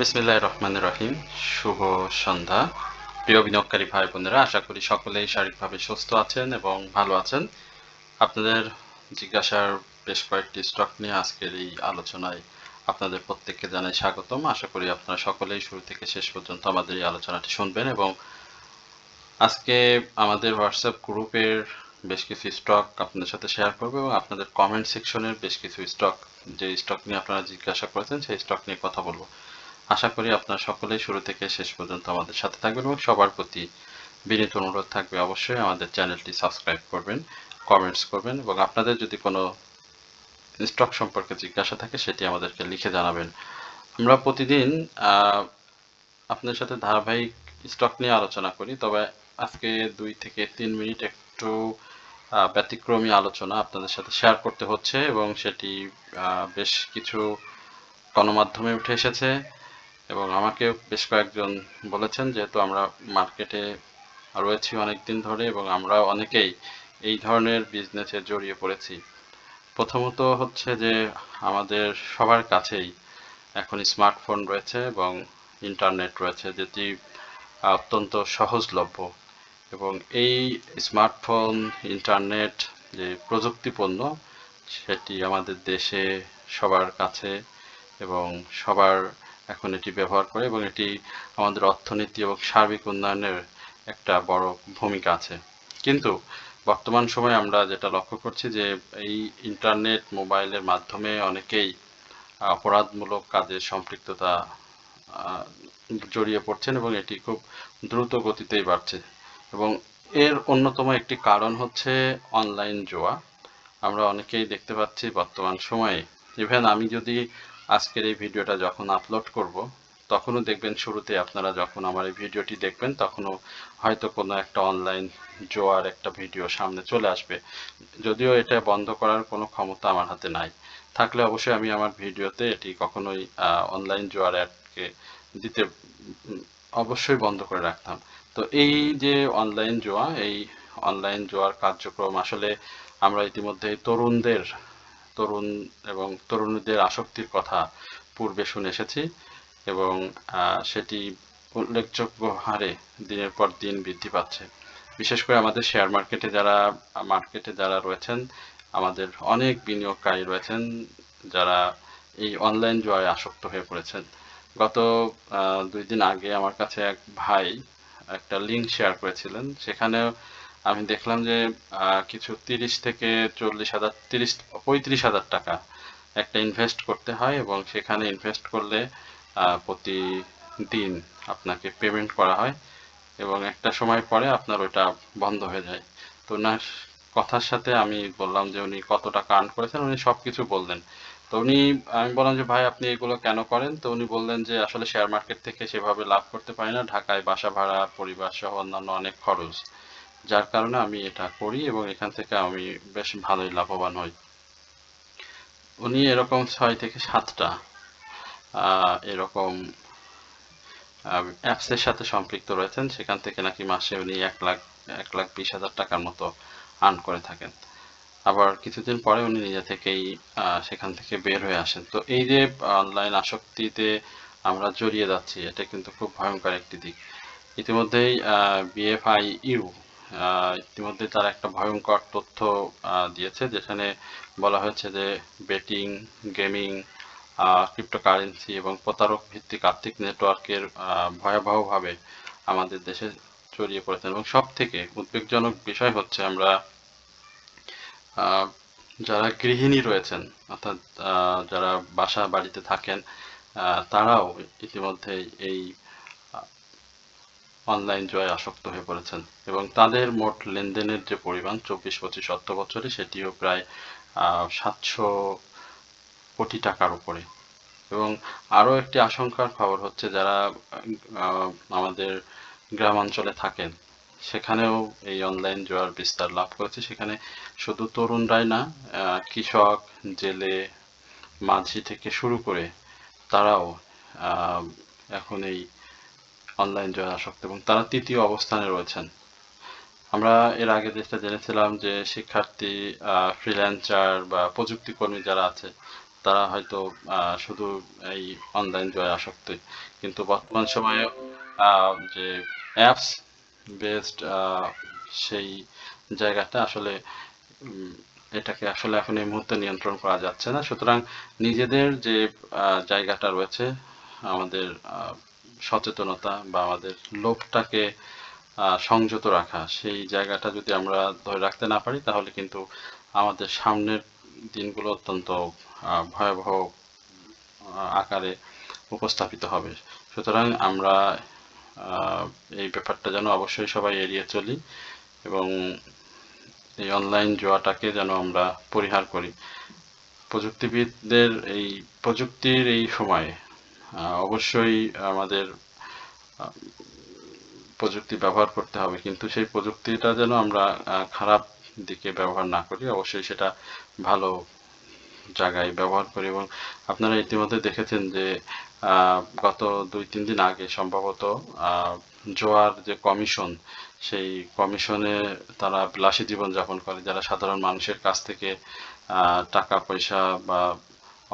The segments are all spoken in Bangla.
বিসমিল্লাহির রহমানির রহিম। শুভ সন্ধ্যা প্রিয় বিনিয়োগকারী ভাই বোনেরা, আশা করি সকলেই শারীরিকভাবে সুস্থ আছেন এবং ভালো আছেন। আপনাদের জিজ্ঞাসার বেশ কয়েকটি স্টক নিয়ে আজকের এই আলোচনায় আপনাদের প্রত্যেককে জানাই স্বাগতম। আশা করি আপনারা সকলেই শুরু থেকে শেষ পর্যন্ত আমাদের এই আলোচনাটি শুনবেন এবং আজকে আমাদের হোয়াটসঅ্যাপ গ্রুপের বেশ কিছু স্টক আপনাদের সাথে শেয়ার করব এবং আপনাদের কমেন্ট সেকশনের বেশ কিছু স্টক, যে স্টক নিয়ে আপনারা জিজ্ঞাসা করেছেন সেই স্টক নিয়ে কথা বলবো। আশা করি আপনারা সকলেই শুরু থেকে শেষ পর্যন্ত আমাদের সাথে থাকবেন এবং সবার প্রতি বিনীত অনুরোধ থাকবে অবশ্যই আমাদের চ্যানেলটি সাবস্ক্রাইব করবেন, কমেন্টস করবেন এবং আপনাদের যদি কোনো স্টক সম্পর্কে জিজ্ঞাসা থাকে সেটি আমাদেরকে লিখে জানাবেন। আমরা প্রতিদিন আপনাদের সাথে ধারাবাহিক স্টক নিয়ে আলোচনা করি, তবে আজকে 2 থেকে 3 মিনিট একটু ব্যতিক্রমী আলোচনা আপনাদের সাথে শেয়ার করতে হচ্ছে এবং সেটি বেশ কিছু গণমাধ্যমে উঠে এসেছে এবং আমাকে বেশ কয়েকজন বলেছেন, যেহেতু আমরা মার্কেটে রয়েছি অনেক দিন ধরে এবং আমরা অনেকেই এই ধরনের বিজনেসে জড়িয়ে পড়েছি। প্রথমত হচ্ছে যে আমাদের সবার কাছেই এখন স্মার্টফোন রয়েছে এবং ইন্টারনেট রয়েছে, যেটি অত্যন্ত সহজলভ্য এবং এই স্মার্টফোন, ইন্টারনেট যে প্রযুক্তি পণ্য সেটি আমাদের দেশে সবার কাছে এবং সবার এখন এটি ব্যবহার করে এবং এটি আমাদের অর্থনীতি এবং সার্বিক উন্নয়নের একটা বড় ভূমিকা আছে। কিন্তু বর্তমান সময়ে আমরা যেটা লক্ষ্য করছি যে এই ইন্টারনেট, মোবাইলের মাধ্যমে অনেকেই অপরাধমূলক কাজে সম্পৃক্ততা জড়িয়ে পড়ছেন এবং এটি খুব দ্রুত গতিতেই বাড়ছে এবং এর অন্যতম একটি কারণ হচ্ছে অনলাইন জুয়া। আমরা অনেকেই দেখতে পাচ্ছি বর্তমান সময়ে, ইভেন আমি যদি আজকের এই ভিডিওটা যখন আপলোড করব তখনও দেখবেন শুরুতে আপনারা যখন আমার এই ভিডিওটি দেখবেন তখনও হয়তো কোনো একটা অনলাইন জোয়ার একটা ভিডিও সামনে চলে আসবে, যদিও এটা বন্ধ করার কোনো ক্ষমতা আমার হাতে নাই। থাকলে অবশ্যই আমি আমার ভিডিওতে এটি কখনোই অনলাইন জোয়ার অ্যাডকে দিতে অবশ্যই বন্ধ করে রাখতাম। তো এই যে অনলাইন জুয়া, এই অনলাইন জুয়ার কার্যক্রম আসলে আমরা ইতিমধ্যে তরুণ এবং তরুণীদের আসক্তির কথা পূর্বে শুনে এসেছি এবং সেটি উল্লেখযোগ্য হারে দিনের পর দিন বৃদ্ধি পাচ্ছে। বিশেষ করে আমাদের শেয়ার মার্কেটে যারা রয়েছেন, আমাদের অনেক বিনিয়োগকারী রয়েছেন যারা এই অনলাইন জুয়ায় আসক্ত হয়ে পড়েছেন। গত 2 দিন আগে আমার কাছে এক ভাই একটা লিঙ্ক শেয়ার করেছিলেন, সেখানে আমি দেখলাম যে কিছু 30 থেকে 40,000, 35,000 টাকা একটা ইনভেস্ট করতে হয় এবং সেখানে ইনভেস্ট করলে প্রতিদিন আপনাকে পেমেন্ট করা হয় এবং একটা সময় পরে আপনার ওটা বন্ধ হয়ে যায়। তো ওনার কথার সাথে আমি বললাম যে উনি কত টাকা আর্ন করেছেন, উনি সব কিছু বললেন। তো আমি বললাম যে ভাই আপনি এগুলো কেন করেন? তো উনি বললেন যে আসলে শেয়ার মার্কেট থেকে সেভাবে লাভ করতে পারি না, ঢাকায় বাসা ভাড়া, পরিবার সহ অন্যান্য অনেক খরচ, যার কারণে আমি এটা করি এবং এখান থেকে আমি বেশ ভালোই লাভবান হই। উনি এরকম 6 থেকে 7টা এরকম অ্যাপসের সাথে সম্পৃক্ত রয়েছেন, সেখান থেকে নাকি মাসে উনি 1,20,000 টাকার মতো আর্ন করে থাকেন। আবার কিছুদিন পরে উনি নিজে থেকেই সেখান থেকে বের হয়ে আসেন। তো এই যে অনলাইন আসক্তিতে আমরা জড়িয়ে যাচ্ছি, এটা কিন্তু খুব ভয়ঙ্কর একটি দিক। ইতিমধ্যেই BFIU ইতিমধ্যে তারা একটা ভয়ঙ্কর তথ্য দিয়েছে, যেখানে বলা হয়েছে যে বেটিং, গেমিং, ক্রিপ্টোকারেন্সি এবং প্রতারক ভিত্তিক আর্থিক নেটওয়ার্কের ভয়াবহভাবে আমাদের দেশে ছড়িয়ে পড়েছেন এবং সব থেকে উদ্বেগজনক বিষয় হচ্ছে আমরা যারা গৃহিণী রয়েছেন, অর্থাৎ যারা বাসা বাড়িতে থাকেন, তারাও ইতিমধ্যেই এই অনলাইন জুয়ায় আসক্ত হয়ে পড়েছেন এবং তাদের মোট লেনদেনের যে পরিমাণ 24-25 অর্থ বছরে সেটিও প্রায় 700 কোটি টাকার উপরে। এবং আরও একটি আশঙ্কার খবর হচ্ছে যারা আমাদের গ্রামাঞ্চলে থাকেন সেখানেও এই অনলাইন জুয়ার বিস্তার লাভ করেছে। সেখানে শুধু তরুণরাই না, কৃষক, জেলে, মাঝি থেকে শুরু করে তারাও এখন এই অনলাইন জুয়ায় আসক্ত এবং তারা তৃতীয় অবস্থানে রয়েছেন। আমরা এর আগে যেটা জেনেছিলাম যে শিক্ষার্থী, ফ্রিল্যান্সার বা প্রযুক্তি কর্মী যারা আছে তারা হয়তো শুধু এই অনলাইন জুয়ায় আসক্ত, কিন্তু বর্তমান সময়ে যে অ্যাপস বেসড সেই জায়গাটা আসলে এটাকে আসলে এখন এই মুহূর্তে নিয়ন্ত্রণ করা যাচ্ছে না। সুতরাং নিজেদের যে জায়গাটা রয়েছে, আমাদের সচেতনতা বা আমাদের লোভটাকে সংযত রাখা, সেই জায়গাটা যদি আমরা ধরে রাখতে না পারি, তাহলে কিন্তু আমাদের সামনের দিনগুলো অত্যন্ত ভয়াবহ আকারে উপস্থাপিত হবে। সুতরাং আমরা এই ব্যাপারটা যেন অবশ্যই সবাই এড়িয়ে চলি এবং এই অনলাইন জুয়াটাকে যেন আমরা পরিহার করি। প্রযুক্তিবিদদের এই প্রযুক্তির এই সময়ে অবশ্যই আমাদের প্রযুক্তি ব্যবহার করতে হবে, কিন্তু সেই প্রযুক্তিটা যেন আমরা খারাপ দিকে ব্যবহার না করি, অবশ্যই সেটা ভালো জায়গায় ব্যবহার করি। এবং আপনারা ইতিমধ্যে দেখেছেন যে গত 2-3 দিন আগে সম্ভবত জোয়ার যে কমিশন, সেই কমিশনে তারা বিলাসী জীবনযাপন করে, যারা সাধারণ মানুষের কাছ থেকে টাকা পয়সা বা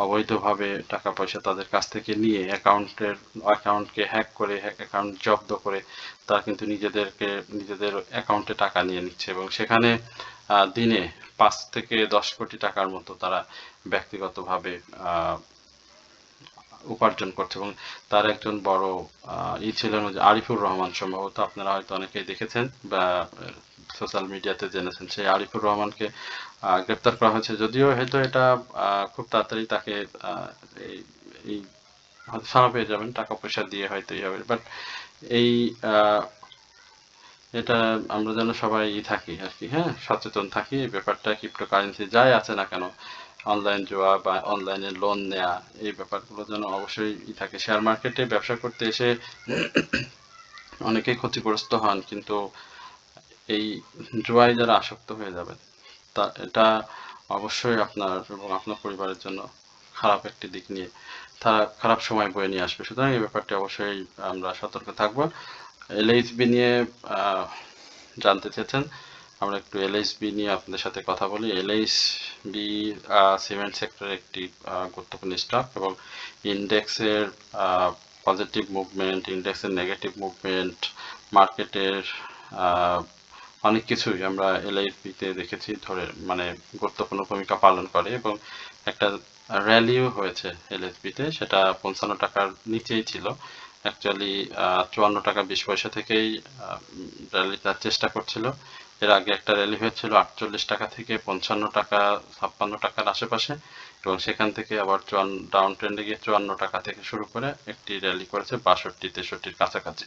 অবৈধভাবে টাকা পয়সা তাদের কাছ থেকে নিয়ে অ্যাকাউন্টকে হ্যাক করে, অ্যাকাউন্ট জব্দ করে তারা কিন্তু নিজেদের অ্যাকাউন্টে টাকা নিয়ে নিচ্ছে এবং সেখানে দিনে 5 থেকে 10 কোটি টাকার মতো তারা ব্যক্তিগতভাবে উপার্জন করছে। এবং তার একজন বড় ছিলেন আরিফুর রহমান, সম্ভবত আপনারা হয়তো অনেকেই দেখেছেন বা সোশ্যাল মিডিয়াতে জেনেছেন। সেই আরিফুর রহমানকে গ্রেপ্তার করা হয়েছে, যদিও হয়তো এটা খুব তাড়াতাড়ি তাকে এই হয়তো ছাড়া পেয়ে যাবেন, টাকা পয়সা দিয়ে হয়তো হবে, বাট এই এটা আমরা যেন সবাই থাকি আর কি, হ্যাঁ, সচেতন থাকি এই ব্যাপারটা। ক্রিপ্টোকারেন্সি যাই আছে না কেন, অনলাইন জোয়া বা অনলাইনে লোন নেয়া, এই ব্যাপারগুলো যেন অবশ্যই থাকে। শেয়ার মার্কেটে ব্যবসা করতে এসে অনেকেই ক্ষতিগ্রস্ত হন, কিন্তু এই জুয়ায় যারা আসক্ত হয়ে যাবেন, তা এটা অবশ্যই আপনার এবং আপনার পরিবারের জন্য খারাপ একটি দিক নিয়ে খারাপ সময় বয়ে নিয়ে আসবে। সুতরাং এই ব্যাপারটি অবশ্যই আমরা সতর্ক থাকব। এলএইচবি নিয়ে জানতে চেয়েছেন, আমরা একটু এলএইচবি নিয়ে আপনাদের সাথে কথা বলি। এলএইচবি সিমেন্ট সেক্টরের একটি গুরুত্বপূর্ণ স্টক এবং ইন্ডেক্সের পজিটিভ মুভমেন্ট, ইন্ডেক্সের নেগেটিভ মুভমেন্ট, মার্কেটের অনেক কিছুই আমরা এলআইপিতে দেখেছি মানে গুরুত্বপূর্ণ ভূমিকা পালন করে এবং একটা র্যালিও হয়েছে এলএসবিতে, সেটা 55 টাকার নিচেই ছিল। অ্যাকচুয়ালি 54 টাকা 20 পয়সা থেকেই র্যালি তার চেষ্টা করছিল। এর আগে একটা র্যালি হয়েছিল 48 টাকা থেকে 55 টাকা 56 টাকার আশেপাশে, এবং সেখান থেকে আবার ডাউন ট্রেন্ডে গিয়ে 54 টাকা থেকে শুরু করে একটি র্যালি করেছে 62-63-র কাছাকাছি।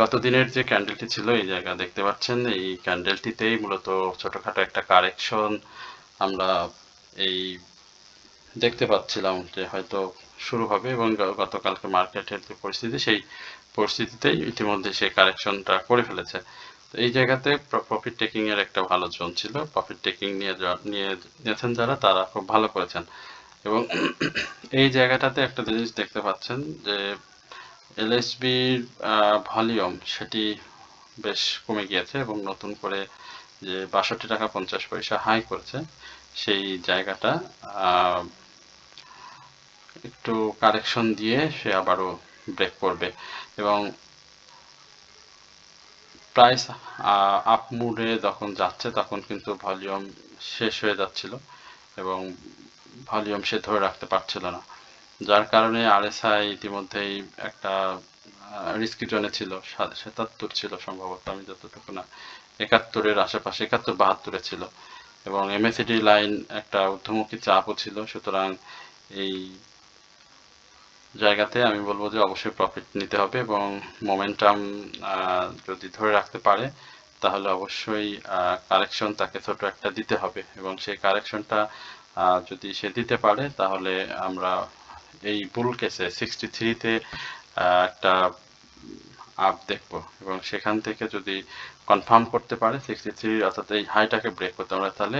গত দিনের যে ক্যান্ডেলটি ছিল, এই জায়গা দেখতে পাচ্ছেন, এই ক্যান্ডেলটিতেই মূলত ছোটখাটো একটা কারেকশন আমরা এই দেখতে পাচ্ছিলাম যে হয়তো শুরু হবে, এবং গতকালকে মার্কেটের যে পরিস্থিতি, সেই পরিস্থিতিতেই ইতিমধ্যে সেই কারেকশনটা করে ফেলেছে। তো এই জায়গাতে প্রফিট টেকিং এর একটা ভালো জোন ছিল, প্রফিট টেকিং নিয়েছেন যারা, তারা খুব ভালো করেছেন। এবং এই জায়গাটাতে একটা জিনিস দেখতে পাচ্ছেন যে এলএসবির ভলিউম সেটি বেশ কমে গিয়েছে এবং নতুন করে যে 62 টাকা 50 পয়সা হাই করেছে, সেই জায়গাটা একটু কারেকশন দিয়ে সে আবারও ব্রেক করবে এবং প্রাইস আপ মুডে যখন যাচ্ছে তখন কিন্তু ভলিউম শেষ হয়ে যাচ্ছিল এবং ভলিউম সে ধরে রাখতে পারছিল না, যার কারণে আরএসআই ইতিমধ্যেই একটা রিস্কি জোনে ছিল, 77 ছিল সম্ভবত, আমি যতটুকু না 71-এর আশেপাশে, 71-72-এ ছিল, এবং এমএসিডি লাইন একটা ঊর্ধ্বমুখী চাপও ছিল। সুতরাং এই জায়গাতে আমি বলবো যে অবশ্যই প্রফিট নিতে হবে এবং মোমেন্টাম যদি ধরে রাখতে পারে তাহলে অবশ্যই কারেকশন তাকে ছোট একটা দিতে হবে, এবং সেই কারেকশনটা যদি সে দিতে পারে তাহলে আমরা এই বুল কেসে 63-তে একটা আপ দেখব, এবং সেখান থেকে যদি কনফার্ম করতে পারে 63 অর্থাৎ এই হাইটাকে ব্রেক করতে আমরা, তাহলে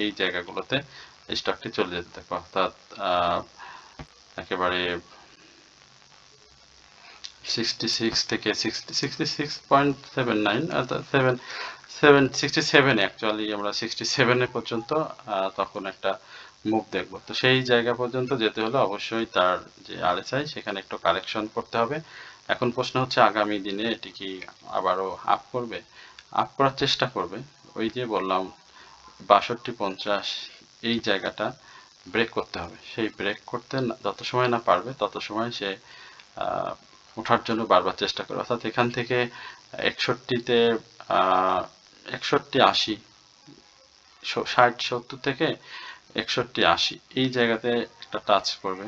এই জায়গাগুলোতে স্টকটি চলে যেতে থাকবে, অর্থাৎ একেবারে 66 থেকে 66.79 অর্থাৎ 67 অ্যাকচুয়ালি আমরা 67 পর্যন্ত তখন একটা মুভ দেখব। তো সেই জায়গা পর্যন্ত যেতে হলে অবশ্যই তার যে RSI সেখানে একটু কারেকশন করতে হবে। এখন প্রশ্ন হচ্ছে আগামী দিনে এটি কি আবারও আপ করবে? আপ করার চেষ্টা করবে। ওই যে বললাম 62-50 এই জায়গাটা ব্রেক করতে হবে। সেই ব্রেক করতে যত সময় না পারবে তত সময় সে ওঠার জন্য বারবার চেষ্টা করে। অর্থাৎ এখান থেকে 61-তে 61-80 60-70 থেকে 61-80 এই জায়গাতে একটা টাচ করবে।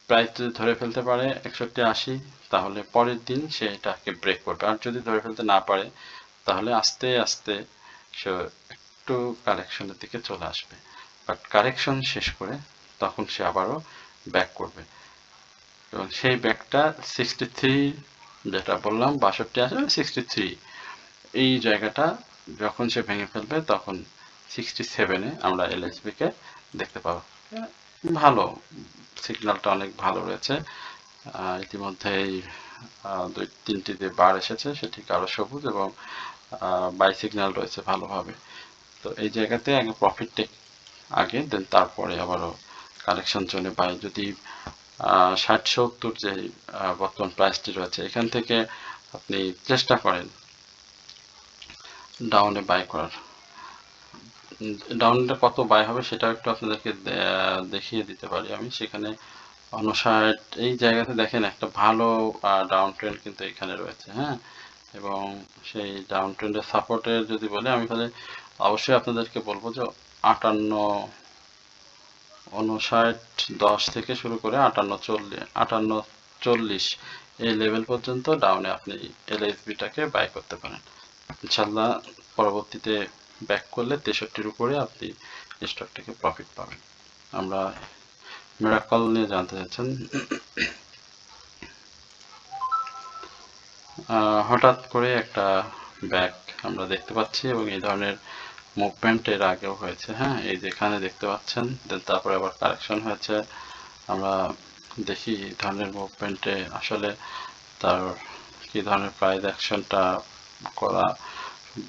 প্রাইস যদি ধরে ফেলতে পারে 61-80 তাহলে পরের দিন সে এটাকে ব্রেক করবে। আর যদি ধরে ফেলতে না পারে তাহলে আস্তে আস্তে সে একটু কারেকশনের দিকে চলে আসবে। বাট কারেকশন শেষ করে তখন সে আবারও ব্যাক করবে এবং সেই ব্যাকটা 63 যেটা বললাম 62 আসলে 63 এই জায়গাটা যখন সে ভেঙে ফেলবে তখন 67-এ আমরা LHB কে দেখতে পাবো। ভালো সিগন্যালটা অনেক ভালো রয়েছে। ইতিমধ্যেই 2-3টি যে বার এসেছে সেটি কালো সবুজ এবং বাই সিগন্যাল রয়েছে ভালোভাবে। তো এই জায়গাতে আগে প্রফিট টেক আগে দেন তারপরে আবারও কালেকশন জোনে বাই যদি 60-70 যে বর্তমান প্রাইসটি রয়েছে এখান থেকে আপনি চেষ্টা করেন ডাউনে বাই করার। ডাউনটা কত বাই হবে সেটা একটু আপনাদেরকে দেখিয়ে দিতে পারি আমি। সেখানে 59 এই জায়গাতে দেখেন একটা ভালো ডাউন ট্রেন্ড কিন্তু এখানে রয়েছে, হ্যাঁ। এবং সেই ডাউন ট্রেন্ডের সাপোর্টের যদি বলে আমি তাহলে অবশ্যই আপনাদেরকে বলবো যে 58 59-10 থেকে শুরু করে 58-40 এই লেভেল পর্যন্ত ডাউনে আপনি LHB-টাকে বাই করতে পারেন। ইনশাল্লাহ পরবর্তীতে ব্যাক করলে 63-র উপরে আপনি স্টকটাকে প্রফিট পাবেন। আমরা মিরাকল নিয়ে জানতে চাচ্ছেন। হঠাৎ করে একটা ব্যাক আমরা দেখতে পাচ্ছি এবং এই ধরনের মুভমেন্ট এর আগেও হয়েছে, হ্যাঁ। এই যেখানে দেখতে পাচ্ছেন দেন তারপরে আবার কারেকশন হয়েছে। আমরা দেখি এই ধরনের মুভমেন্টে আসলে তার কি ধরনের প্রাইস অ্যাকশনটা করা।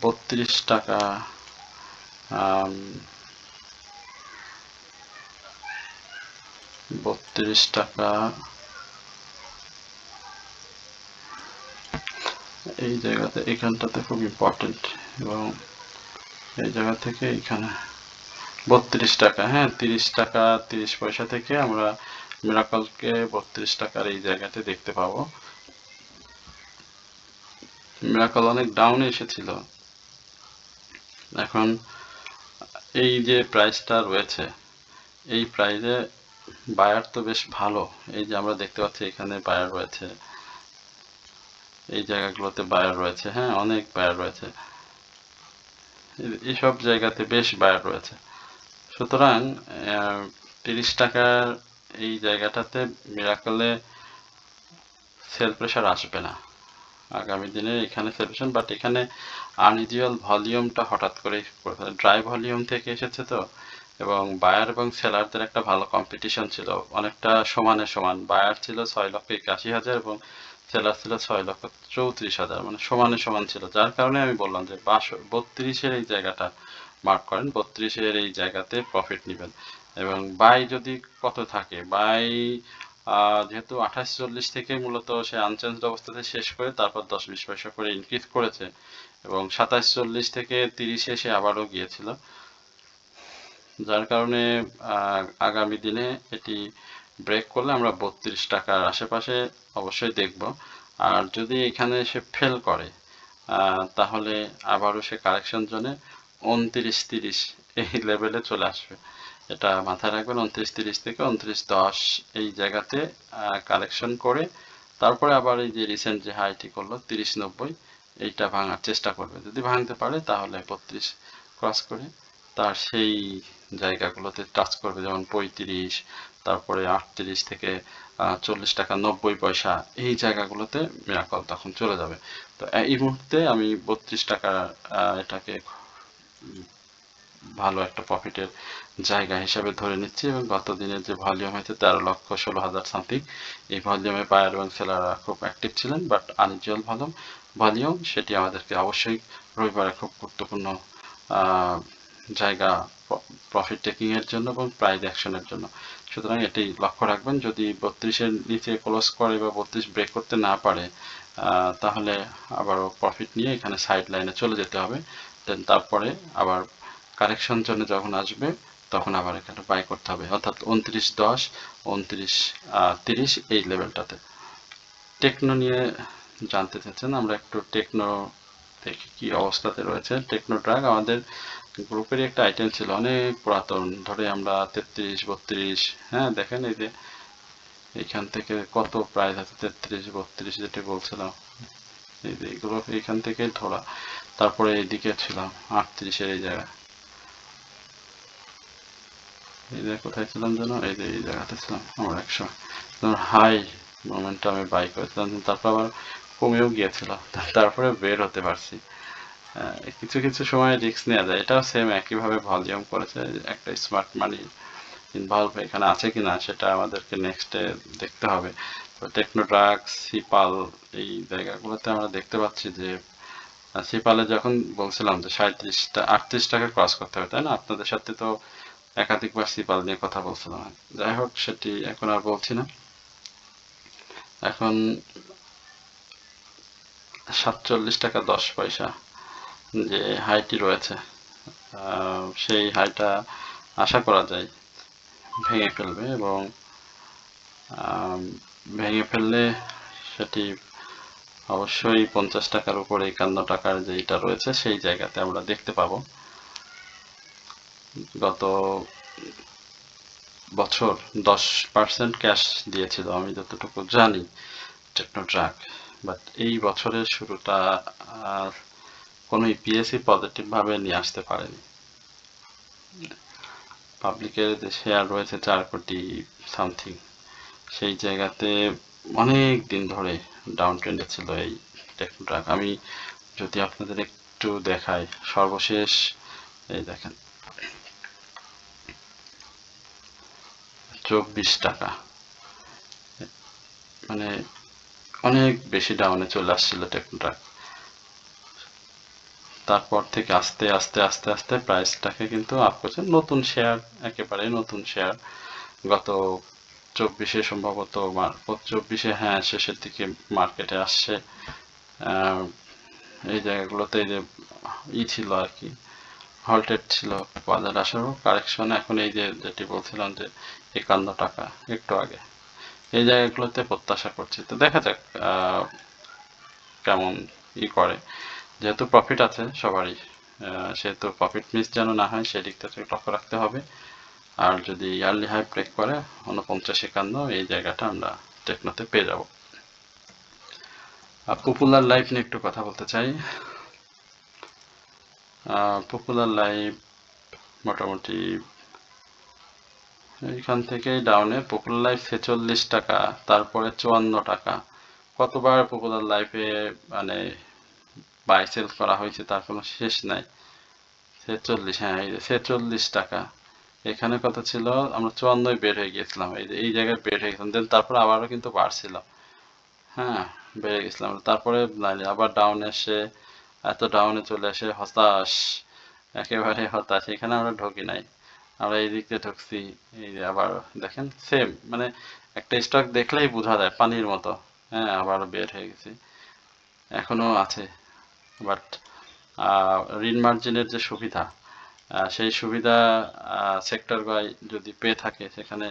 32 টাকা 32 টাকা এই জায়গাতে এখানটাতে খুব ইম্পর্টেন্ট এবং এই জায়গা থেকে এখানে 32 টাকা, হ্যাঁ। 30 টাকা 30 পয়সা থেকে আমরা মিরাকলকে 32 টাকার এই জায়গাতে দেখতে পাবো। মিরাকল অনেক ডাউনে এসেছিল। এখন এই যে প্রাইসটা রয়েছে এই প্রাইসে বায়ার তো বেশ ভালো। এই যে আমরা দেখতে পাচ্ছি এখানে বায়ার রয়েছে, এই জায়গাগুলোতে বায়ার রয়েছে, হ্যাঁ। অনেক বায়ার রয়েছে, এইসব জায়গাতে বেশ বায়ার রয়েছে। সুতরাং 30 টাকার এই জায়গাটাতে মিরাকলে সেল প্রেশার আসবে না আগামী দিনে। এখানে সেল প্রেশার, বাট এখানে আনইউজুয়াল ভলিউমটা হঠাৎ করে ড্রাই ভলিউম থেকে এসেছে তো, এবং বায়ার এবং সেলারদের একটা ভালো কম্পিটিশন ছিল, অনেকটা সমানে সমান। বায়ার ছিল 6,81,000 এবং সেলার ছিল 6,34,000, মানে সমানে সমান ছিল। যার কারণে আমি বললাম যে 32-এর এই জায়গাটা মার্ক করেন, 32-এর এই জায়গাতে প্রফিট নেবেন। এবং বাই যদি কত থাকে, বাই যেহেতু 28-40 থেকে মূলত সে আনচেঞ্জড অবস্থাতে শেষ করে তারপর 10-20 পয়সা করে ইনক্রিজ করেছে এবং 27-40 থেকে 30-এ সে আবারও গিয়েছিল। যার কারণে আগামী দিনে এটি ব্রেক করলে আমরা 32 টাকার আশেপাশে অবশ্যই দেখব। আর যদি এখানে সে ফেল করে তাহলে আবারও সে কারেকশন জোনে 29-30 এই লেভেলে চলে আসবে। এটা মাথায় রাখবেন। 29-30 থেকে 29-10 এই জায়গাতে কালেকশন করে তারপরে আবার এই যে রিসেন্ট যে হাইটি করলো 30-90 এইটা ভাঙার চেষ্টা করবে। যদি ভাঙতে পারে তাহলে 32 ক্রস করে তার সেই জায়গাগুলোতে টাচ করবে, যেমন 35, তারপরে 38 থেকে 40 টাকা 90 পয়সা এই জায়গাগুলোতে মিরাকল তখন চলে যাবে। তো এই মুহূর্তে আমি 32 টাকা এটাকে ভালো একটা প্রফিটের জায়গা হিসাবে ধরে নিচ্ছি। এবং গত দিনের যে ভলিউম হয়েছে 13,16,000 সামথিং, এই ভলিউমে বায়ার এবং সেলাররা খুব অ্যাক্টিভ ছিলেন, বাট আনইউজুয়াল ভলিউম সেটি আমাদেরকে অবশ্যই রবিবারে খুব গুরুত্বপূর্ণ জায়গা প্রফিট টেকিং এর জন্য এবং প্রাইস অ্যাকশনের জন্য। সুতরাং এটি লক্ষ্য রাখবেন, যদি 32-এর নিচে ক্লোজ করে বা 32 ব্রেক করতে না পারে তাহলে আবারও প্রফিট নিয়ে এখানে সাইড লাইনে চলে যেতে হবে। দেন তারপরে আবার কারেকশন জন্য যখন আসবে তখন আবার এখানে বাই করতে হবে, অর্থাৎ 29.10, 29.30 এই লেভেলটাতে। টেকনো নিয়ে জানতে চাচ্ছেন, আমরা একটু টেকনো দেখি কি অবস্থাতে রয়েছে। টেকনো ট্রাক আমাদের গ্রুপেরই একটা আইটেম ছিল, অনেক পুরাতন, ধরে আমরা 33-32, হ্যাঁ দেখেন এই যে এইখান থেকে কত প্রাইস আছে, 33-32 যেটি বলছিলাম, এই যে এগুলো এইখান থেকে ধরা। তারপরে এইদিকে ছিলাম 38-এর এই জায়গা, এই যে কোথায় ছিলাম যেন, এই যে এই জায়গাতে ছিলাম আমরা 100 হাই মোমেন্টে আমি বাই করেছিলাম, তারপর আবার কমেও গিয়েছিল, তারপরে বের হতে পারছি। কিছু কিছু সময় রিস্ক নেওয়া যায়, এটাও সেম একইভাবে ভলিউম করেছে। একটা স্মার্ট মানি ইনভলভ এখানে আছে কিনা সেটা আমাদেরকে নেক্সটে দেখতে হবে। তো টেকনো ট্রাক, সিপাল এই জায়গাগুলোতে আমরা দেখতে পাচ্ছি যে সিপালে যখন বলছিলাম যে 38 টাকা ক্রস করতে হবে, তাই না? আপনাদের সাথে তো একাধিকবার সিপাল নিয়ে কথা বলছিলাম, যাই হোক সেটি এখন আর বলছি না। এখন 47 টাকা 10 পয়সা যে হাইটি রয়েছে, সেই হাইটা আশা করা যায় ভেঙে ফেলবে, এবং ভেঙে ফেললে সেটি অবশ্যই 50 টাকার উপরে 51 টাকার যেটা রয়েছে সেই জায়গাতে আমরা দেখতে পাবো। গত বছর 10% ক্যাশ দিয়েছিল আমি যতটুকু জানি টেকনো ট্রাক, বাট এই বছরের শুরুটা কোনো ইপিএসই পজিটিভ ভাবে নিয়ে আসতে পারেনি। পাবলিকের যে শেয়ার রয়েছে 4 কোটি সামথিং, সেই জায়গাতে অনেক দিন ধরে ডাউন ট্রেন্ডে ছিল এই টেকনো ট্রাক। আমি যদি আপনাদের একটু দেখাই, সর্বশেষ এই দেখেন 24 টাকা, মানে অনেক বেশি ডাউনে চলে আসছিল টেকনো ট্রাক। তারপর থেকে আস্তে আস্তে আস্তে আস্তে প্রাইসটাকে কিন্তু আপ করছে, নতুন শেয়ার, একেবারে নতুন শেয়ার। গত 24-এ সম্ভবত, 24-এ হ্যাঁ শেষের দিকে মার্কেটে আসছে। এই জায়গাগুলোতে যে ছিল আর কি, হল্টেড ছিল বাজার আসারও কারেকশন। এখন এই যে যেটি বলছিলাম যে 51 টাকা একটু আগে, এই জায়গাগুলোতে প্রত্যাশা করছি। তো দেখা যাক কেমন করে, যেহেতু প্রফিট আছে সবারই, সেহেতু প্রফিট মিস যেন না হয় সেদিক থেকে লক্ষ্য রাখতে হবে। আর যদি ইয়ারলি হাই ব্রেক করে 49-51 এই জায়গাটা আমরা টেকনোতে পেয়ে যাব। পপুলার লাইফ নিয়ে একটু কথা বলতে চাই। পপুলার লাইফ মোটামুটি এইখান থেকে ডাউনে, পপুলার লাইফ 46 টাকা, তারপরে 54 টাকা। কতবার পপুলার লাইফে মানে বাই সেল করা হয়েছে তার কোনো শেষ নাই। 46, হ্যাঁ এই যে 46 টাকা, এখানে কত ছিল, আমরা 54 বের হয়ে গিয়েছিলাম, এই যে এই জায়গায় বের হয়ে গেছিলাম, দেন তারপরে আবারও কিন্তু বাড়ছিল, হ্যাঁ বেড়ে গেছিলাম, তারপরে আবার ডাউন এসে, এত ডাউনে চলে আসে হতাশ, একেবারে হতাশ, এখানে আমরা ঢুকি নাই, আমরা এই দিক দিয়ে ঢুকছি। এই যে আবার দেখেন সেম, মানে একটা স্টক দেখলেই বোঝা যায় পানির মতো, হ্যাঁ আবার বের হয়ে গেছি, এখনো আছে। বাট ঋণ মার্জিনের যে সুবিধা, সেই সুবিধা সেক্টর বাই যদি পেয়ে থাকে, সেখানে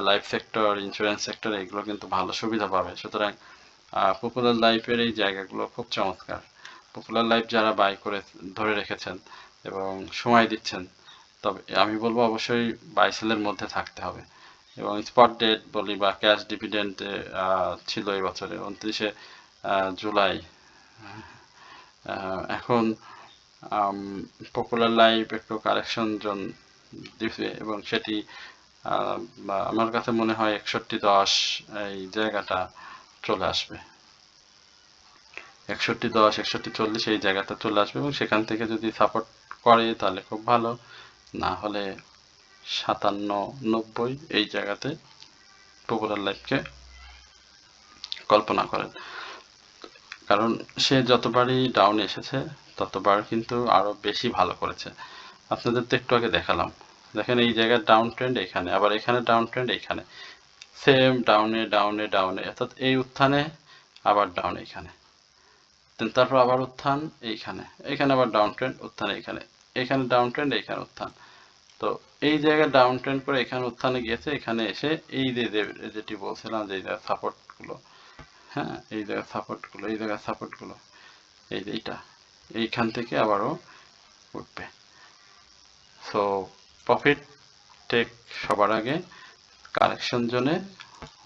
লাইফ সেক্টর, ইন্স্যুরেন্স সেক্টর এগুলো কিন্তু ভালো সুবিধা পাবে। সুতরাং পপুলার লাইফের এই জায়গাগুলো খুব চমৎকার। পপুলার লাইফ যারা বাই করে ধরে রেখেছেন এবং সময় দিচ্ছেন, তবে আমি বলবো অবশ্যই বাই সেলের মধ্যে থাকতে হবে। এবং স্পট ডেট বলি বা ক্যাশ ডিভিডেন্ড ছিল এই বছরে 29 জুলাই। এখন পপুলার লাইফ একটু কারেকশন জোন দিবে, এবং সেটি আমার কাছে মনে হয় 61.10 এই জায়গাটা চলে আসবে, 61.10, 61.40 এই জায়গাটা চলে আসবে, এবং সেখান থেকে যদি সাপোর্ট করে তাহলে খুব ভালো, না হলে 57-90 এই জায়গাতে পপুলার লাইফকে কল্পনা করেন। কারণ সে যতবারই ডাউন এসেছে ততবার কিন্তু আরো বেশি ভালো করেছে। আপনাদের তো একটু আগে দেখালাম, দেখেন এই জায়গায় ডাউন ট্রেন্ড এখানে, আবার এখানে ডাউন ট্রেন্ড এইখানে, সেম ডাউনে ডাউনে ডাউনে, অর্থাৎ এই উত্থানে আবার ডাউন এইখানে, তারপর আবার উত্থান এইখানে, এখানে আবার ডাউন ট্রেন্ড, উত্থান এইখানে, এখানে ডাউন ট্রেন্ড, এইখানে উত্থান। তো এই জায়গায় ডাউন ট্রেন্ড করে এখানে উত্থানে গিয়েছে, এখানে এসে এই যে যেটি বলছিলাম যে এই জায়গায় সাপোর্টগুলো, হ্যাঁ এই জায়গায় সাপোর্টগুলো, এই জায়গায় সাপোর্টগুলো, এই যে এইটা, এইখান থেকে আবারও উঠবে। সো প্রফিট টেক সবার আগে কারেকশন জোনে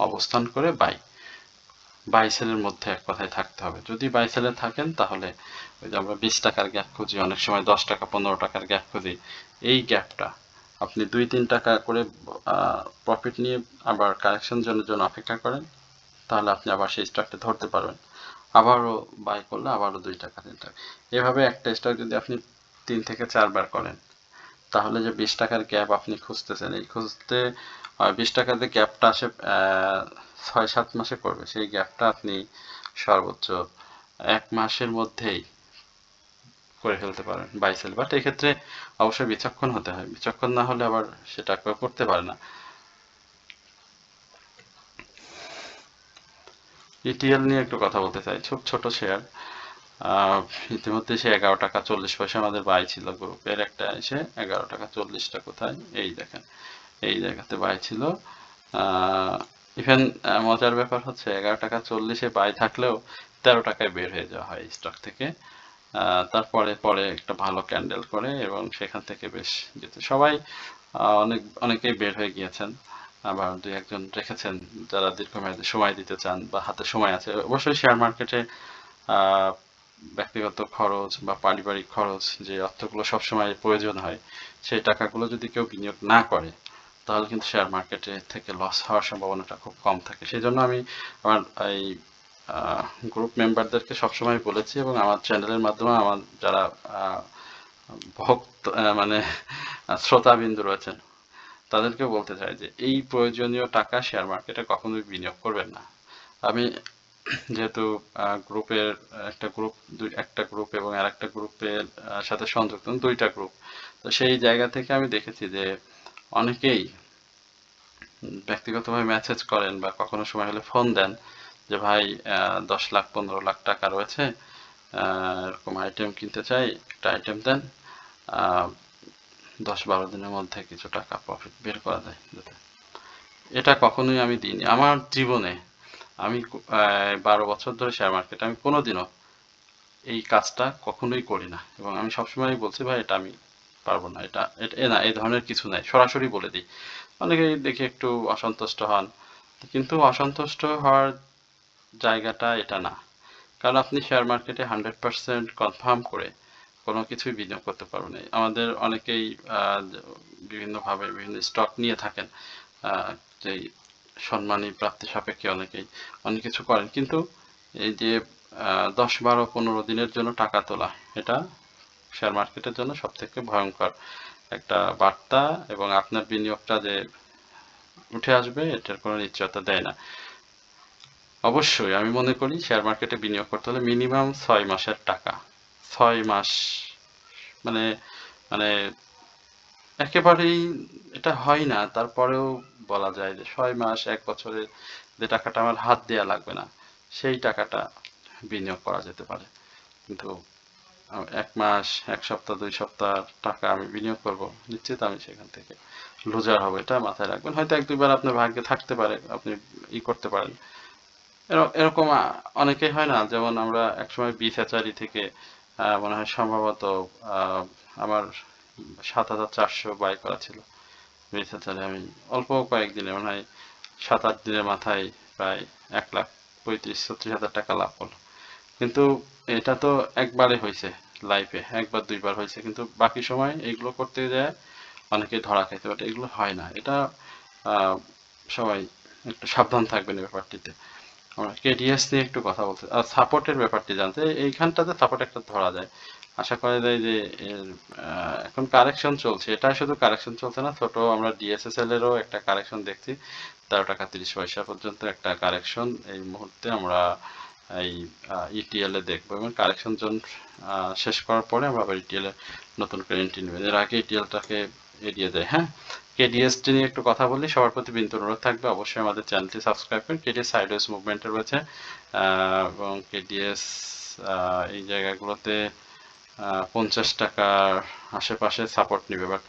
অবস্থান করে বাই সেলের মধ্যে এক কথায় থাকতে হবে। যদি বাই সেলে থাকেন তাহলে ওই যে আমরা 20 টাকার গ্যাপ খুঁজি, অনেক সময় 10 টাকা 15 টাকার গ্যাপ খুঁজি, এই গ্যাপটা আপনি 2-3 টাকা করে প্রফিট নিয়ে আবার কারেকশন জোনের জন্য অপেক্ষা করেন, তাহলে আপনি আবার সেই স্টকটা ধরতে পারবেন। আবারও বাই করলে আবারও 2 টাকা 3 টাকা, এভাবে একটা স্টক যদি আপনি 3 থেকে 4 বার করেন, তাহলে যে 20 টাকার গ্যাপ আপনি খুঁজতেছেন, এই খুঁজতে 20 টাকার যে গ্যাপটা আসে 6-7 মাসে করবে, সেই গ্যাপটা আপনি সর্বোচ্চ 1 মাসের মধ্যেই করে ফেলতে পারেন বাই সেল। বাট এক্ষেত্রে অবশ্যই বিচক্ষণ হতে হয়, বিচক্ষণ না হলে আবার সেটা কেউ করতে পারে না। ইটিএল নিয়ে একটু কথা বলতে চাই, খুব ছোট শেয়ার, ইতিমধ্যে সে 11 টাকা 40 পয়সা আমাদের বাই ছিল, গ্রুপের একটা এসে 11 টাকা 40টা কোথায়, এই দেখেন এই জায়গাতে বাই ছিল। ইভেন মজার ব্যাপার হচ্ছে 11 টাকা 40-এ বাই থাকলেও 13 টাকায় বের হয়ে যাওয়া হয় স্টক থেকে। তারপরে পরে একটা ভালো ক্যান্ডেল করে এবং সেখান থেকে বেশ যেতে সবাই অনেকেই বের হয়ে গিয়েছেন, আবার 2-1 জন রেখেছেন যারা দীর্ঘমেয়াদী সময় দিতে চান বা হাতে সময় আছে। অবশ্যই শেয়ার মার্কেটে ব্যক্তিগত খরচ বা পারিবারিক খরচ, যে অর্থগুলো সবসময় প্রয়োজন হয়, সেই টাকাগুলো যদি কেউ বিনিয়োগ না করে তাহলে কিন্তু শেয়ার মার্কেটে থেকে লস হওয়ার সম্ভাবনাটা খুব কম থাকে। সেই জন্য আমি আমার এই গ্রুপ মেম্বারদেরকে সবসময় বলেছি এবং আমার চ্যানেলের মাধ্যমে আমার যারা ভক্ত মানে শ্রোতাবিন্দু রয়েছেন তাদেরকে বলতে চাই যে এই প্রয়োজনীয় টাকা শেয়ার মার্কেটে কখনোই বিনিয়োগ করবেন না। আমি যেহেতু গ্রুপের একটা গ্রুপ এবং আরেকটা গ্রুপের সাথে সংযুক্ত, 2টা গ্রুপ, তো সেই জায়গা থেকে আমি দেখেছি যে অনেকেই ব্যক্তিগতভাবে মেসেজ করেন বা কখনো সময় হলে ফোন দেন যে ভাই 10 লাখ 15 লাখ টাকা রয়েছে, এরকম আইটেম কিনতে চাই, একটা আইটেম দেন, 10-12 দিনের মধ্যে কিছু টাকা প্রফিট বের করা যায় যাতে। এটা কখনোই আমি দিইনি আমার জীবনে। আমি 12 বছর ধরে শেয়ার মার্কেট, আমি কোনোদিনও এই কাজটা কখনোই করি না এবং আমি সবসময় বলছি ভাই এটা আমি পারবো না, এটা না, এই ধরনের কিছু নাই, সরাসরি বলে দিই। অনেকেই দেখি একটু অসন্তুষ্ট হন, কিন্তু অসন্তুষ্ট হওয়ার জায়গাটা এটা না, কারণ আপনি শেয়ার মার্কেটে 100% কনফার্ম করে কোনো কিছুই বিনিয়োগ করতে পারবেন না। আমাদের অনেকেই বিভিন্নভাবে বিভিন্ন স্টক নিয়ে থাকেন, যেই সম্মানী প্রাপ্তি সাপেক্ষে অনেকেই অনেক কিছু করেন, কিন্তু এই যে 10-12-15 দিনের জন্য টাকা তোলা, এটা শেয়ার মার্কেটের জন্য সব থেকে ভয়ঙ্কর একটা বার্তা এবং আপনার বিনিয়োগটা যে উঠে আসবে এটার কোনো নিশ্চয়তা দেয় না। অবশ্যই আমি মনে করি শেয়ার মার্কেটে বিনিয়োগ করতে হলে মিনিমাম 6 মাসের টাকা, 6 মাস, মানে মানে একেবারেই এটা হয় না, তারপরেও বলা যায় যে 6 মাস 1 বছরে যে টাকাটা আমার হাত দেওয়া লাগবে না সেই টাকাটা বিনিয়োগ করা যেতে পারে। কিন্তু 1 মাস 1 সপ্তাহ 2 সপ্তাহ টাকা আমি বিনিয়োগ করব, নিশ্চিত আমি সেখান থেকে লুজার হবো, এটা মাথায় রাখবেন। হয়তো 1-2 বার আপনার ভাগ্যে থাকতে পারে, আপনি করতে পারেন। এরকম অনেকেই হয় না, যেমন আমরা একসময় বিচ হ্যাচারি থেকে মনে হয় সম্ভবত আমার 7,400 বাই করা ছিল বিচ হ্যাচারি, আমি অল্প কয়েকদিনে মনে হয় 7-8 দিনের মাথায় প্রায় 1,35,36,000 টাকা লাভ করলো। কিন্তু এটা তো একবারে হয়েছে, লাইফে 1-2 বার হয়েছে, কিন্তু বাকি সময় এগুলো করতে যায় অনেকেই ধরা খাইতে, বাট এগুলো হয় না। এটা সবাই একটু সাবধান থাকবেন এই ব্যাপারটিতে। আমরা কেডিএস নিয়ে একটু কথা বলতে আর সাপোর্টের ব্যাপারটি জানতে, এইখানটাতে সাপোর্ট একটা ধরা যায়, আশা করা যায় যে এর এখন কারেকশন চলছে, এটা শুধু কারেকশন চলছে না, ছোট আমরা ডিএসএসএল এরও একটা কারেকশন দেখছি, 13 টাকা 30 পয়সা পর্যন্ত একটা কারেকশন এই মুহূর্তে আমরা এই ইটিএল এ দেখবো এবং কারেকশন জোন শেষ করার পরে আমরা আবার ইটিএল এ নতুন করে এন্ট্রি নেবেন। এর আগে ইটিএলটাকে এড়িয়ে যায়। হ্যাঁ, কেডিএসটি নিয়ে একটু কথা বলি। সবার প্রতি বিনীত অনুরোধ থাকবে অবশ্যই আমাদের চ্যানেলটি সাবস্ক্রাইব করুন। কেডিএস সাইডওয়েজ মুভমেন্টে রয়েছে এবং কেডিএস এই জায়গাগুলোতে 50 টাকার আশেপাশে সাপোর্ট নেবে, বাট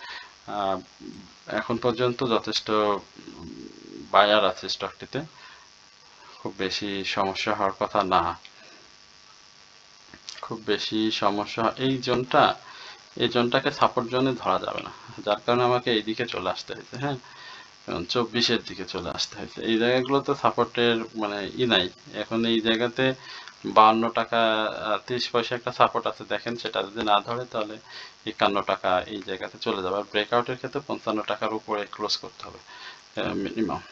এখন পর্যন্ত যথেষ্ট বায়ার আছে স্টকটিতে, খুব বেশি সমস্যা হওয়ার কথা না। খুব বেশি সমস্যা এই জোনটাকে সাপোর্ট জোনে ধরা যাবে না, যার কারণে আমাকে এই দিকে চলে আসতে হয়েছে। হ্যাঁ, 24-এর দিকে চলে আসতে হয়েছে। এই জায়গাগুলোতে সাপোর্টের মানে নাই। এখন এই জায়গাতে 52 টাকা 30 পয়সা একটা সাপোর্ট আছে, দেখেন সেটা যদি না ধরে তাহলে 51 টাকা এই জায়গাতে চলে যাবে। আর ব্রেকআউটের ক্ষেত্রে 55 টাকার উপরে ক্লোজ করতে হবে মিনিমাম,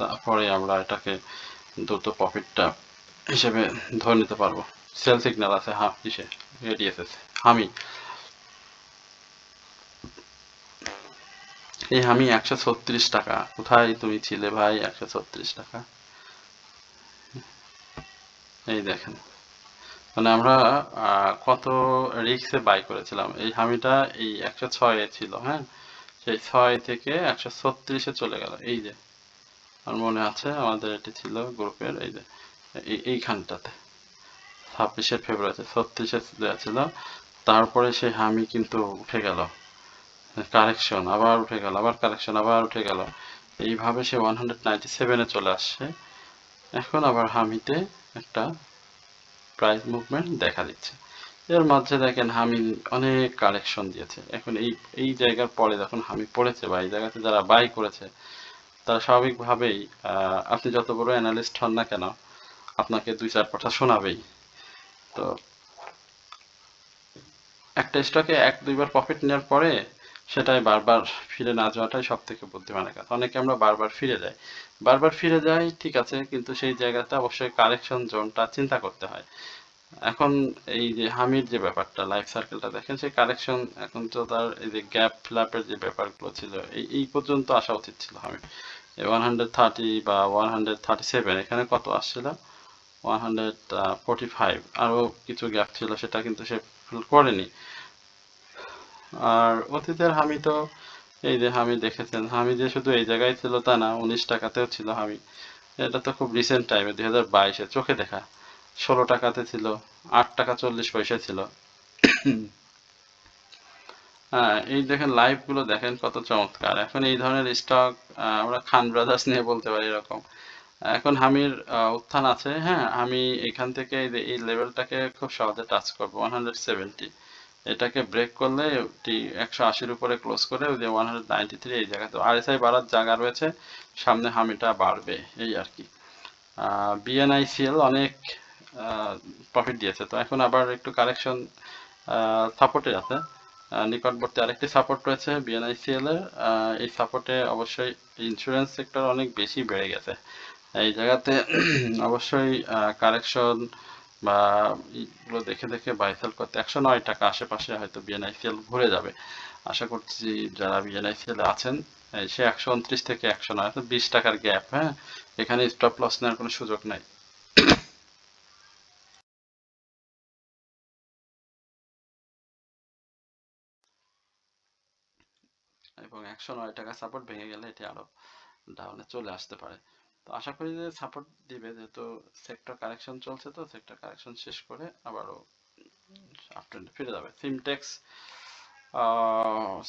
তারপরে আমরা এটাকে দ্রুত প্রফিটটা হিসেবে ধরে নিতে পারবো। সেল সিগন্যাল আছে কিসে, এডিএসএস হামি, এই হামি 136 টাকা। কোথায় তুমি ছিলে ভাই? 136 টাকা, এই দেখেন। মানে আমরা কত রিক্সে বাই করেছিলাম। এই হামিটা এই 106 এ ছিল। হ্যাঁ, সেই 6 থেকে 136-এ চলে গেল। এই যে আমার মনে আছে, আমাদের এটি ছিল গ্রুপের, এই যে এইখানটাতে 26 ফেব্রুয়ারিতে 36-এ দেওয়া ছিল। তারপরে সেই হামি কিন্তু উঠে গেল, কারেকশন আবার উঠে গেল, আবার কারেকশন আবার উঠে গেল, এইভাবে সে 197-এ চলে আসছে। এখন আবার হামিতে একটা প্রাইস মুভমেন্ট দেখা দিচ্ছে। এর মাঝে দেখেন হামি অনেক কারেকশন দিয়েছে। এখন এই জায়গার পরে যখন হামি পড়েছে বা এই জায়গাতে যারা বাই করেছে তারা স্বাভাবিকভাবেই, আপনি যত বড় অ্যানালিস্ট হন না কেন, আপনাকে 2-4 কথা শোনাবেই। তো একটা স্টকে 1-2 বার প্রফিট নেওয়ার পরে সেটাই বারবার ফিরে না যাওয়াটাই সব থেকে বুদ্ধিমানের কাজ। অনেকে আমরা বারবার ফিরে যাই, ঠিক আছে, কিন্তু সেই জায়গাতে অবশ্যই কারেকশন জোনটা চিন্তা করতে হয়। এখন এই যে হামির যে ব্যাপারটা, লাইফ সার্কেলটা দেখেন, সেই কারেকশন এখন তো তার এই যে গ্যাপ ফিলাপের যে ব্যাপারগুলো ছিল, এই পর্যন্ত আসা উচিত ছিল হামির। 130 বা 137, এখানে কত আসছিল? 145, আরও কিছু গ্যাপ ছিল, সেটা কিন্তু সে ফিল করেনি। আর অতীতের হামি তো এই যে হামি দেখেছেন, হামি যে শুধু এই জায়গায় ছিল তা না, 19 টাকাতেও ছিল হামি। এটা তো খুব রিসেন্ট টাইমে 2022-এ চোখে দেখা। 16 টাকাতে ছিল, 8 টাকা 40 পয়সা ছিল। হ্যাঁ, এই দেখেন লাইভ গুলো দেখেন কত চমৎকার। এখন এই ধরনের স্টক আমরা খান ব্রাদার্স নিয়ে বলতে পারি এরকম। এখন হামির উত্থান আছে। হ্যাঁ, আমি এখান থেকে এই লেভেলটাকে খুব সহজে টাচ করবো, 170। এটাকে ব্রেক করলে 180-র উপরে ক্লোজ করে ওই যে 193 এই জায়গাতে আরএসআই বাড়ার জায়গা রয়েছে, সামনে হামিটা বাড়বে, এই আর কি। বিএনআইসিএল অনেক প্রফিট দিয়েছে, তো এখন আবার একটু কারেকশন সাপোর্টে আছে। নিকটবর্তী আরেকটি সাপোর্ট রয়েছে বিএনআইসিএল এর। এই সাপোর্টে অবশ্যই ইন্স্যুরেন্স সেক্টর অনেক বেশি বেড়ে গেছে এই জায়গাতে। অবশ্যই কারেকশন বা এগুলো দেখে দেখে বাই সেল করতে 109 টাকা আশেপাশে হয়তো বিএনআইসিএল ঘুরে যাবে। আশা করছি যারা বিএনআইসিএল আছেন, সে 129 থেকে 109, 20 টাকার গ্যাপ। হ্যাঁ, এখানে স্টপ লস নেওয়ার কোনো সুযোগ নাই। এবং 109 টাকা সাপোর্ট ভেঙে গেলে এটি আরো ডাউনে চলে আসতে পারে। তো আশা করি যে সাপোর্ট দিবে, যেহেতু সেক্টর কারেকশন চলছে, তো সেক্টর কারেকশন শেষ করে আবারও আপট্রেন্ডে ফিরে যাবে।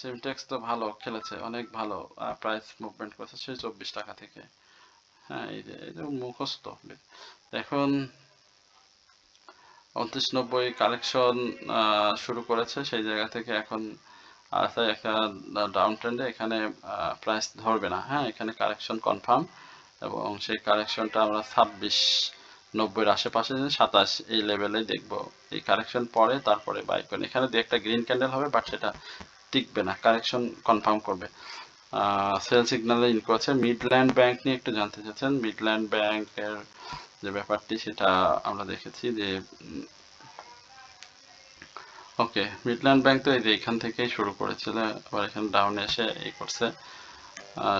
সিমটেক্স তো ভালো খেলেছে, অনেক ভালো প্রাইস মুভমেন্ট করেছে সেই 24 টাকা থেকে। হ্যাঁ, এই যে মুখস্থ। এখন 29.90 কালেকশন শুরু করেছে, সেই জায়গা থেকে এখন আছে একটা ডাউন ট্রেন্ডে। এখানে প্রাইস ধরবে না। হ্যাঁ, এখানে কারেকশন কনফার্ম, এবং সেই কারেকশনটা আমরা 26.90-এর আশেপাশে, 27 এই লেভেলে দেখবো। এই কারেকশন পরে তারপরে বাই করেন। এখানে দু একটা গ্রিন ক্যান্ডেল হবে, বাট সেটা টিকবে না, কারেকশন কনফার্ম করবে। সেল সিগন্যালে ইন করেছে। মিডল্যান্ড ব্যাংক নিয়ে একটু জানতে চাচ্ছেন। মিডল্যান্ড ব্যাংকের যে ব্যাপারটি সেটা আমরা দেখেছি যে ওকে, মিডল্যান্ড ব্যাংক তো এই যে এখান থেকেই শুরু করেছিল, আবার এখানে ডাউনে এসে এই করছে।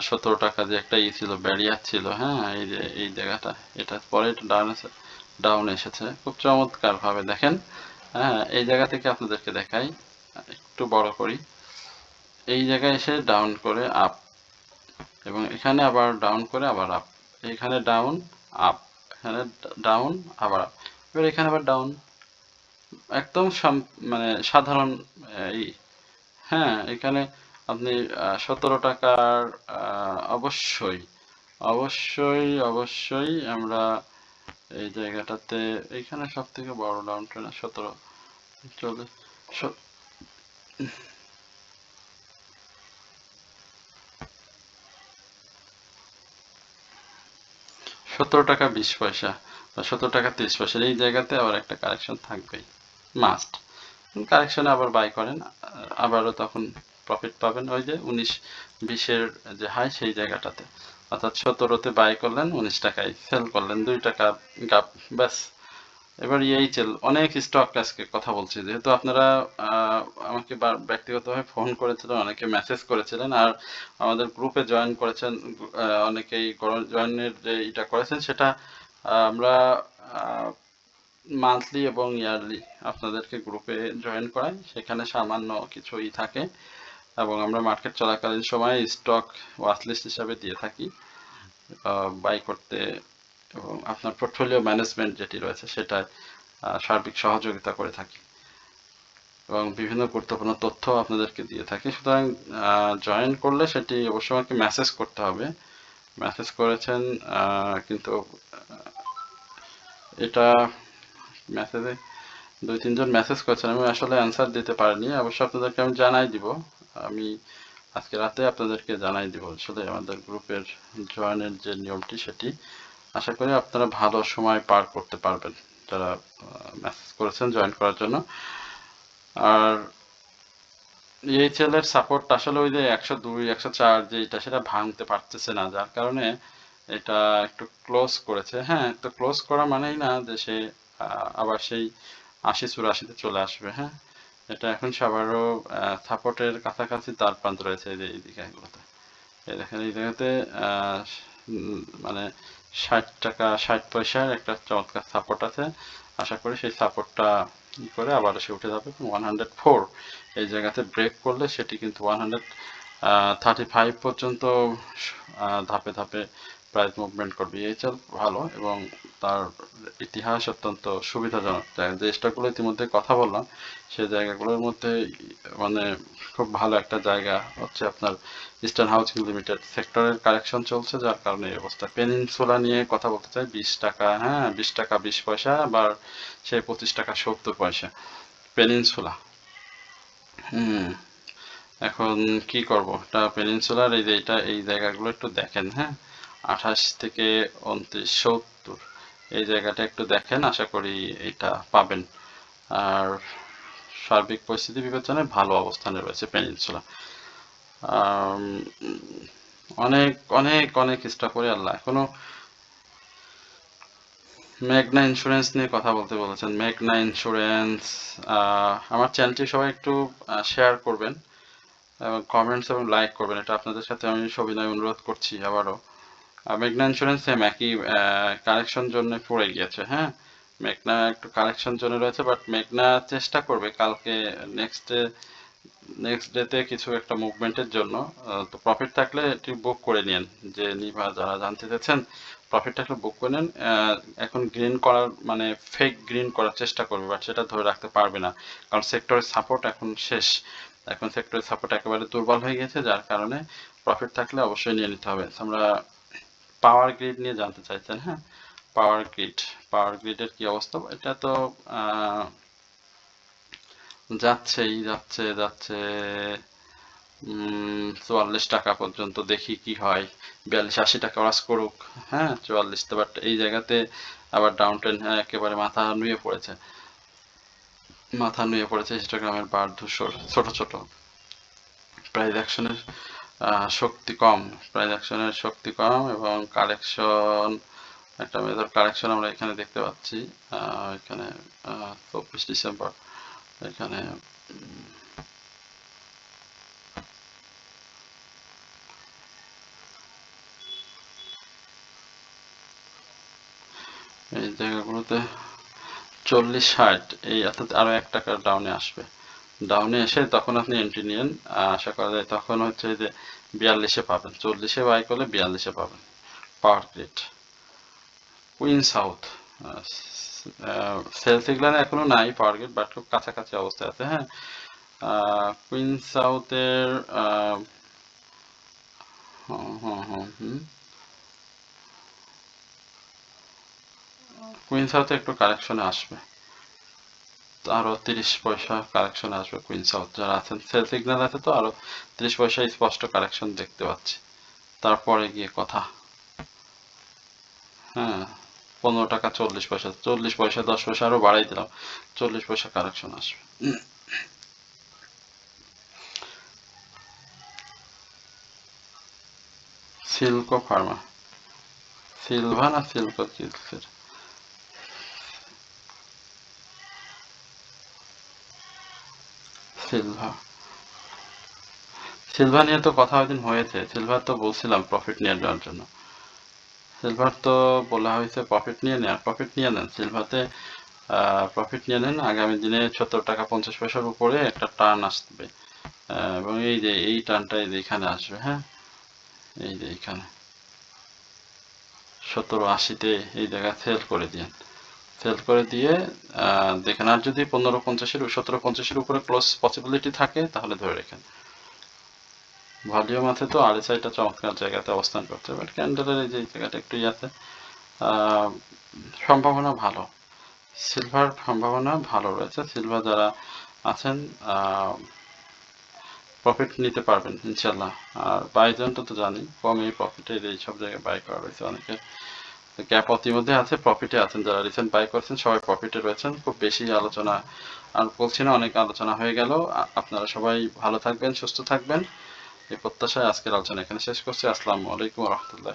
17 টাকা যে একটা ছিল, ব্যারিয়ার ছিল। হ্যাঁ, এই যে এই জায়গাটা, এটা পরে ডাউন আছে ডাউন এসেছে খুব চমৎকার ভাবে দেখেন। হ্যাঁ, এই জায়গা থেকে আপনাদেরকে দেখাই, একটু বড় করি। এই জায়গায় এসে ডাউন করে আপ, এবং এখানে আবার ডাউন করে আবার আপ, এখানে ডাউন আপ, এখানে ডাউন আবার আপ, এবার এখানে আবার ডাউন, একদম মানে সাধারণ এই। হ্যাঁ, এখানে আপনি 17 টাকার অবশ্যই অবশ্যই অবশ্যই আমরা এই জায়গাটাতে, এইখানে সব থেকে বড় ডাউন ট্রেন 17 চলে 17 টাকা 20 পয়সা বা 17 টাকা 30 পয়সা, এই জায়গাতে আবার একটা কারেকশন থাকবেই, মাস্ট। কারেকশনে আবার বাই করেন, আবারও তখন প্রফিট পাবেন ওই যে 19-20-এর যে হাই সেই জায়গাটাতে, অর্থাৎ 17-তে বাই করলেন, 19 টাকায় সেল করলেন, 2 টাকা গাপ, ব্যাস। এবার EHL অনেক স্টক আজকে কথা বলছি, যেহেতু আপনারা আমাকে ব্যক্তিগতভাবে ফোন করেছিলেন, অনেকে মেসেজ করেছিলেন, আর আমাদের গ্রুপে জয়েন করেছেন, অনেকেই জয়েনের যে এটা করেছেন সেটা আমরা মান্থলি এবং ইয়ারলি আপনাদেরকে গ্রুপে জয়েন করাই, সেখানে সামান্য কিছুই থাকে, এবং আমরা মার্কেট চলাকালীন সময় স্টক ওয়াচলিস্ট হিসাবে দিয়ে থাকি বাই করতে, এবং আপনার পোর্টফোলিও ম্যানেজমেন্ট যেটি রয়েছে সেটা সার্বিক সহযোগিতা করে থাকি, এবং বিভিন্ন গুরুত্বপূর্ণ তথ্য আপনাদেরকে দিয়ে থাকি। সুতরাং জয়েন করলে সেটি অবশ্যই আমাকে মেসেজ করতে হবে। মেসেজ করেছেন, কিন্তু এটা মেসেজে 2-3 জন মেসেজ করেছেন, আমি আসলে অ্যান্সার দিতে পারিনি, অবশ্য আপনাদেরকে আমি জানাই দিব, আমি আজকে রাতে আপনাদেরকে জানাই দিব আসলে আমাদের গ্রুপের জয়েনের যে নিয়মটি সেটি। আশা করি আপনারা ভালো সময় পার করতে পারবেন যারা মেসেজ করেছেন জয়েন করার জন্য। আর EHL এর সাপোর্ট আসলে ওই যে 102 104 যেটা সেটা ভাঙতে পারতেছে না, যার কারণে এটা একটু ক্লোজ করেছে। হ্যাঁ, তো ক্লোজ করা মানেই না যে সে আবার সেই 80-84-তে চলে আসবে। হ্যাঁ, এটা এখন সে আবারও সাপোর্টের কাছাকাছি তার প্রান্ত রয়েছে এই যে এই দিকগুলোতে, এই দেখেন এই জায়গাতে মানে 60 টাকা 60 পয়সার একটা চমৎকার সাপোর্ট আছে। আশা করি সেই সাপোর্টটা করে আবার সে উঠে যাবে 104, এই জায়গাতে ব্রেক করলে সেটি কিন্তু 135 পর্যন্ত ধাপে ধাপে প্রাইস মুভমেন্ট করবে। EHL ভালো, এবং তার ইতিহাস অত্যন্ত সুবিধাজনক। যে স্টকগুলো ইতিমধ্যে কথা বললাম সেই জায়গাগুলোর মধ্যে মানে খুব ভালো একটা জায়গা হচ্ছে আপনার ইস্টার্ন হাউজিং লিমিটেড। সেক্টরের কারেকশন চলছে যার কারণে এই অবস্থা। পেনিনসুলা নিয়ে কথা বলতে চাই, 20 টাকা, হ্যাঁ 20 টাকা 20 পয়সা, আবার সেই 25 টাকা 70 পয়সা পেনিনসুলা। এখন কি করব, এটা পেনিনসুলার এই যে এই জায়গাগুলো একটু দেখেন। হ্যাঁ, 28 থেকে 29 70 এই জায়গাটা একটু দেখেন, আশা করি এটা পাবেন। আর সার্বিক পরিস্থিতি বিবেচনায় ভালো অবস্থানে রয়েছে পেনিনসুলা। অনেক অনেক অনেক চেষ্টা করে আল্লাহ এখনো। মেঘনা ইন্স্যুরেন্স নিয়ে কথা বলতে বলেছেন, মেঘনা ইন্স্যুরেন্স, আমার চ্যানেলটি সবাই একটু শেয়ার করবেন এবং কমেন্টস এবং লাইক করবেন, এটা আপনাদের সাথে আমি সবিনয় অনুরোধ করছি আবারও। মেঘনা ইন্স্যুরেন্স সেম একই কারেকশন জন্য পড়ে গিয়েছে। হ্যাঁ, মেঘনা একটু কারেকশন জন্য রয়েছে, বাট মেঘনা চেষ্টা করবে কালকে নেক্সট ডেতে কিছু একটা মুভমেন্টের জন্য। তো প্রফিট থাকলে এটি বুক করে নিন, যে নিভা যারা জানতে চাচ্ছেন প্রফিট থাকলে বুক করে নেন। এখন গ্রিন করার মানে ফেক গ্রিন করার চেষ্টা করবে, বাট সেটা ধরে রাখতে পারবে না, কারণ সেক্টরের সাপোর্ট এখন শেষ, এখন সেক্টরের সাপোর্ট একেবারে দুর্বল হয়ে গেছে, যার কারণে প্রফিট থাকলে অবশ্যই নিয়ে নিতে হবে। আমরা পাওয়ার গ্রিড নিয়ে জানতে চাইছেন। হ্যাঁ, পাওয়ার গ্রিডের কি অবস্থা, এটা তো যাচ্ছেই, যাচ্ছে যাচ্ছে 44 টাকা পর্যন্ত, দেখি কি হয়, 42-80 টাকা ওয়াশ করুক। হ্যাঁ, 44, বাট এই জায়গাতে আবার ডাউন ট্রেন্ড, হ্যাঁ একেবারে মাথা নুয়ে পড়েছে হিস্টোগ্রামের বার ধূসর, ছোট ছোট প্রাইস অ্যাকশনের শক্তি কম, প্রাইস অ্যাকশনের শক্তি কম, এবং কারেকশন, একটা মেজর কারেকশন আমরা এখানে দেখতে পাচ্ছি। এখানে 24 ডিসেম্বর, এখানে এই জায়গাগুলোতে 40-60 এই অর্থাৎ আরো 1 টাকা ডাউনে আসবে। ডাউনে এসে তখন আপনি এন্ট্রি নিয়েন, আশা করা যায় তখন হচ্ছে যে 42-এ পাবেন, 40-এ বাই করলে 42-এ পাবেন। Power grid queen south cell signal এখনো নাই পাওয়ার গ্রিড, বাট খুব কাছাকাছি অবস্থায় আছে। হ্যাঁ, কুইন সাউথের কুইন সাউথে একটু কারেকশনে আসবে, আরো 30 পয়সা কারেকশন আসবে কুইন সাউথ। যারা আছেন সেল সিগন্যাল আছে তো আরো 30 পয়সা স্পষ্ট কারেকশন দেখতে পাচ্ছি। তারপরে গিয়ে কথা, হ্যাঁ 15 টাকা 40 পয়সা, 40 পয়সা 10 পয়সা আরো বাড়াই দিলাম, 40 পয়সা কারেকশন আসবে। সিল্কো ফার্মা, সিলভা না সিল্কো চিলসের, সিলভা, সিলভা নিয়ে তো কথা ওইদিন হয়েছে। সিলভার তো বলছিলাম প্রফিট নিয়ে নেওয়ার জন্য, সিলভার তো বলা হয়েছে প্রফিট নিয়ে নেন, প্রফিট নিয়ে নেন সিলভাতে, প্রফিট নিয়ে নেন। আগামী দিনে 70 টাকা 50 পয়সার উপরে একটা টার্ন আসবে, এবং এই যে এই টার্নটা এই যে এখানে আসবে। হ্যাঁ, এই যে এখানে 17-80-তে এই জায়গায় সেল করে দিন, সেল করে দিয়ে দেখেন। আর যদি 15-50-এর 17-50-এর উপরে ক্লোজ পসিবিলিটি থাকে তাহলে ধরে রেখেন। ভলিউম আছে তো, আরএসআইটা চমৎকার জায়গাতে অবস্থান করছে, বাট ক্যান্ডেলের এই যে জায়গাটা একটু আছে, সম্ভাবনা ভালো, সিলভার সম্ভাবনা ভালো রয়েছে। সিলভার যারা আছেন প্রফিট নিতে পারবেন ইনশাল্লাহ। আর বাইজনটা তো জানি কমই প্রফিটে এই সব জায়গায় বাই করা রয়েছে অনেকে, গ্যাপ ইতিমধ্যে আছে, প্রফিটে আছেন। যারা রিসেন্ট বাই করেছেন সবাই প্রফিটে রয়েছেন। খুব বেশি আলোচনা আর বলছি না, অনেক আলোচনা হয়ে গেল। আপনারা সবাই ভালো থাকবেন, সুস্থ থাকবেন, এই প্রত্যাশায় আজকের আলোচনা এখানে শেষ করছি। আসসালামু আলাইকুম রহমতুল্লাহ।